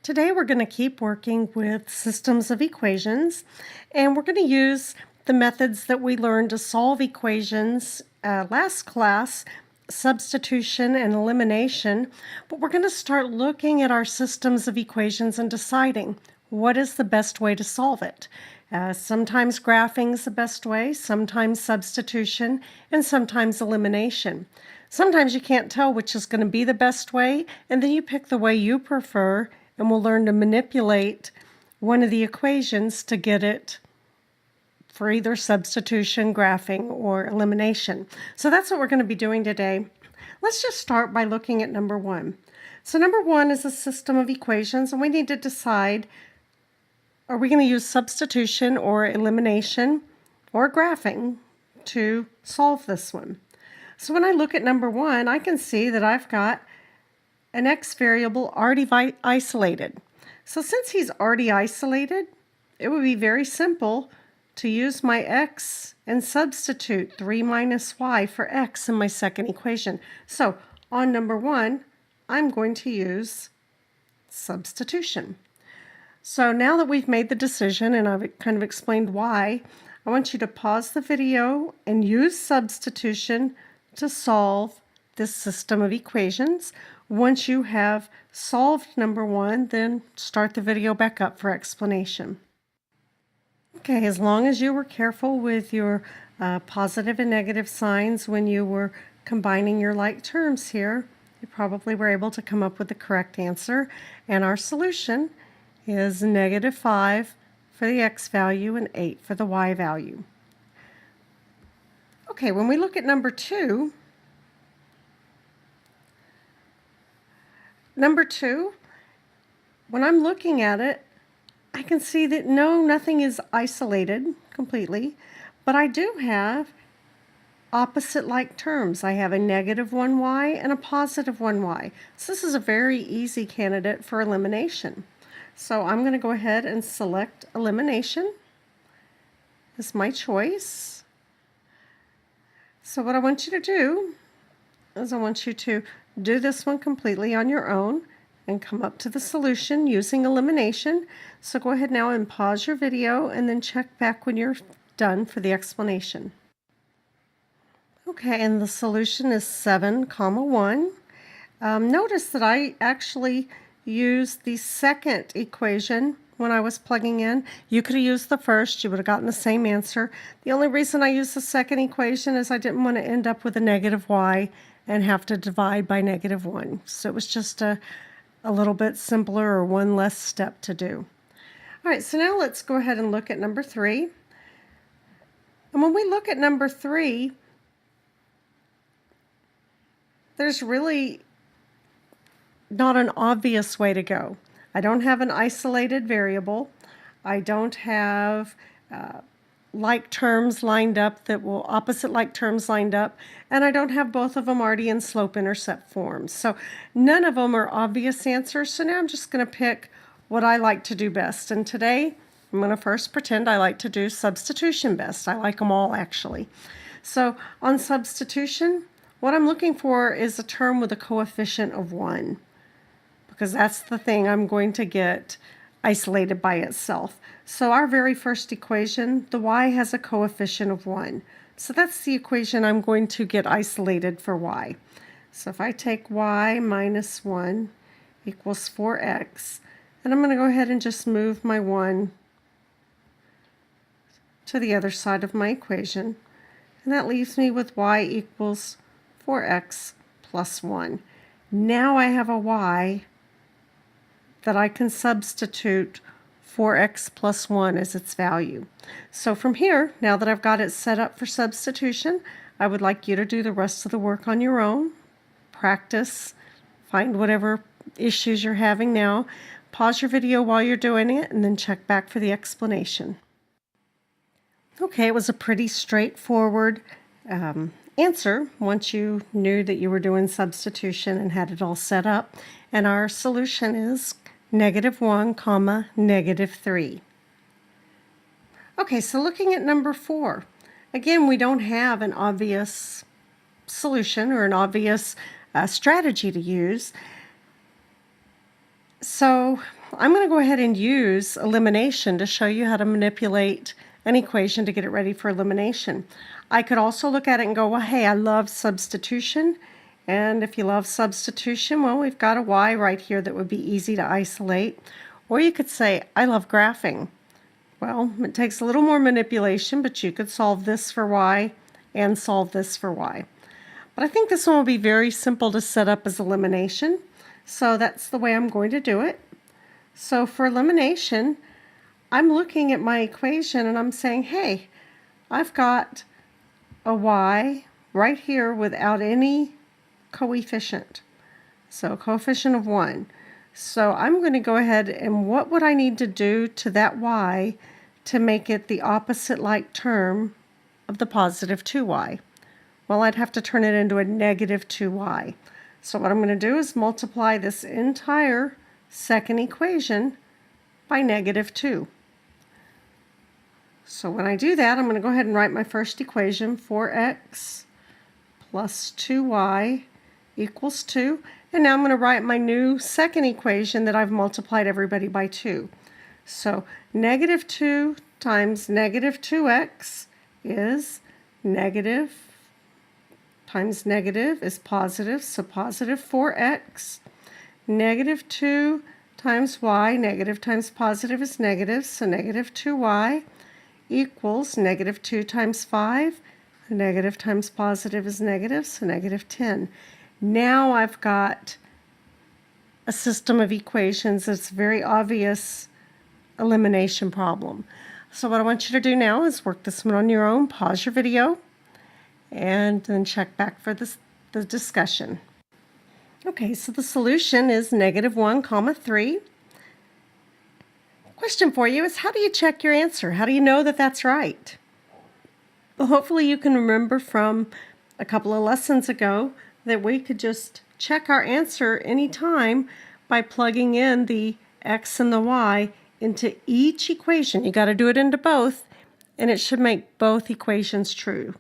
Today we're going to keep working with systems of equations, and we're going to use the methods that we learned to solve equations last class, substitution and elimination, but we're going to start looking at our systems of equations and deciding what is the best way to solve it. Sometimes graphing is the best way, sometimes substitution, and sometimes elimination. Sometimes you can't tell which is going to be the best way, and then you pick the way you prefer, and we'll learn to manipulate one of the equations to get it for either substitution, graphing, or elimination. So that's what we're going to be doing today. Let's just start by looking at number one. So number one is a system of equations, and we need to decide, are we going to use substitution or elimination or graphing to solve this one? So when I look at number one, I can see that I've got an x variable already isolated. So since he's already isolated, it would be very simple to use my x and substitute 3 minus y for x in my second equation. So on number one, I'm going to use substitution. So now that we've made the decision and I've kind of explained why, I want you to pause the video and use substitution to solve this system of equations. Once you have solved number one, then start the video back up for explanation. Okay, as long as you were careful with your positive and negative signs when you were combining your like terms here, you probably were able to come up with the correct answer. And our solution is -5 for the x value and 8 for the y value. Okay, when we look at number two, when I'm looking at it, I can see that no, nothing is isolated completely, but I do have opposite like terms. I have a -1y and a +1y. So this is a very easy candidate for elimination. So I'm going to go ahead and select elimination as my choice. So what I want you to do is I want you to do this one completely on your own and come up to the solution using elimination. So go ahead now and pause your video and then check back when you're done for the explanation. Okay, and the solution is 7, 1. Notice that I actually used the second equation when I was plugging in. You could have used the first, you would have gotten the same answer. The only reason I used the second equation is I didn't want to end up with a -y and have to divide by -1. So it was just a little bit simpler, or one less step to do. All right, so now let's go ahead and look at number three. And when we look at number three, there's really not an obvious way to go. I don't have an isolated variable. I don't have like terms lined up that will opposite like terms lined up, and I don't have both of them already in slope-intercept forms. So none of them are obvious answers. So now I'm just going to pick what I like to do best. And today I'm going to first pretend I like to do substitution best. I like them all actually. So on substitution, what I'm looking for is a term with a coefficient of 1, because that's the thing I'm going to get isolated by itself. So our very first equation, the y has a coefficient of 1. So that's the equation I'm going to get isolated for y. So if I take y minus 1 equals 4x, and I'm going to go ahead and just move my 1 to the other side of my equation, and that leaves me with y equals 4x plus 1. Now I have a y that I can substitute 4x plus 1 as its value. So from here, now that I've got it set up for substitution, I would like you to do the rest of the work on your own. Practice, find whatever issues you're having now. Pause your video while you're doing it, and then check back for the explanation. Okay, it was a pretty straightforward answer once you knew that you were doing substitution and had it all set up. And our solution is -1, -3. Okay, so looking at number 4, again, we don't have an obvious solution or an obvious strategy to use. So I'm going to go ahead and use elimination to show you how to manipulate an equation to get it ready for elimination. I could also look at it and go, well, hey, I love substitution. And if you love substitution, well, we've got a y right here that would be easy to isolate. Or you could say, I love graphing. Well, it takes a little more manipulation, but you could solve this for y and solve this for y. But I think this one will be very simple to set up as elimination. So that's the way I'm going to do it. So for elimination, I'm looking at my equation and I'm saying, hey, I've got a y right here without any coefficient. So coefficient of 1. So I'm going to go ahead and what would I need to do to that y to make it the opposite like term of the positive 2y? Well, I'd have to turn it into a negative 2y. So what I'm going to do is multiply this entire second equation by negative 2. So when I do that, I'm going to go ahead and write my first equation, 4x plus 2y equals 2. And now I'm going to write my new second equation that I've multiplied everybody by 2. So negative 2 times negative 2x is negative times negative is positive, so positive 4x. Negative 2 times y, negative times positive is negative, so negative 2y equals negative 2 times 5. Negative times positive is negative, so negative 10. Now I've got a system of equations that's very obvious elimination problem. So what I want you to do now is work this one on your own, pause your video, and then check back for the discussion. Okay, so the solution is negative 1, 3. Question for you is, how do you check your answer? How do you know that that's right? Well, hopefully you can remember from a couple of lessons ago that we could just check our answer anytime by plugging in the x and the y into each equation. You got to do it into both, and it should make both equations true.